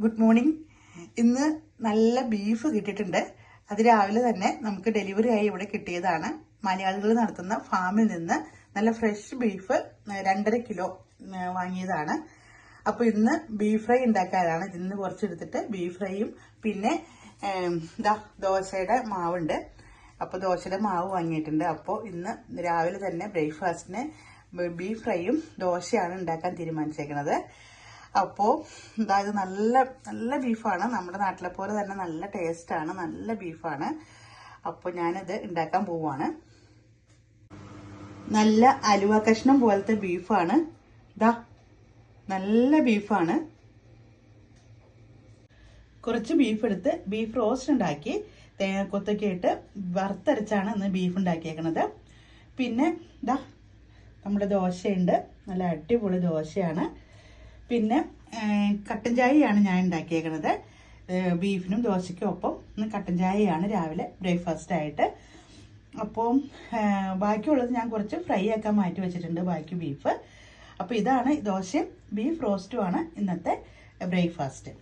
Good morning. ഇന്ന് നല്ല beef കിട്ടിയിട്ടുണ്ട്. അത് രാവിലെ തന്നെ നമുക്ക് ഡെലിവറി ആയി ഇവിടെ കിട്ടിയതാണ്. മലയാളികൾ നടത്തുന്ന ഫാമിൽ നിന്ന് നല്ല ഫ്രഷ് ബീഫ് 2.5 കിലോ വാങ്ങിയതാണ്. അപ്പൊ ഇന്ന് ബീഫ് ഫ്രൈ ഉണ്ടാക്കാനാണ്. ഇന്ന് കുറച്ചെടുത്തിട്ട് ബീഫ് ഫ്രൈയും പിന്നെ ദോശയുടെ മാവുണ്ട്. അപ്പോൾ ദോശയുടെ മാവ് വാങ്ങിയിട്ടുണ്ട്. അപ്പോൾ ഇന്ന് രാവിലെ തന്നെ ബ്രേക്ക്ഫാസ്റ്റിന് ബീഫ് ഫ്രൈയും ദോശയാണ് ഉണ്ടാക്കാൻ തീരുമാനിച്ചേക്കുന്നത്. അപ്പോൾ ഇത് നല്ല നല്ല ബീഫാണ്. നമ്മുടെ നാട്ടിലെ പോലെ തന്നെ നല്ല ടേസ്റ്റാണ്, നല്ല ബീഫാണ്. അപ്പോൾ ഞാനത് ഉണ്ടാക്കാൻ പോവാണ്. നല്ല അലുവ കഷ്ണം പോലത്തെ ബീഫാണ്. നല്ല ബീഫാണ്. കുറച്ച് ബീഫ് എടുത്ത് ബീഫ് റോസ്റ്റ് ഉണ്ടാക്കി തേങ്ങക്കൊത്തൊക്കെ ഇട്ട് വറുത്തരച്ചാണ് ഇന്ന് ബീഫ് ഉണ്ടാക്കിയേക്കണത്. പിന്നെ നമ്മുടെ ദോശയുണ്ട്, നല്ല അടിപൊളി ദോശയാണ്. പിന്നെ കട്ടൻ ചായയാണ് ഞാൻ ഉണ്ടാക്കിയേക്കണത്. ബീഫിനും ദോശയ്ക്കും ഒപ്പം ഇന്ന് കട്ടൻ ചായയാണ് രാവിലെ ബ്രേക്ക്ഫാസ്റ്റ് ആയിട്ട്. അപ്പോൾ ബാക്കിയുള്ളത് ഞാൻ കുറച്ച് ഫ്രൈ ആക്കാൻ മാറ്റി വെച്ചിട്ടുണ്ട്, ബാക്കി ബീഫ്. അപ്പോൾ ഇതാണ് ദോശയും ബീഫ് റോസ്റ്റുമാണ് ഇന്നത്തെ ബ്രേക്ക്ഫാസ്റ്റ്.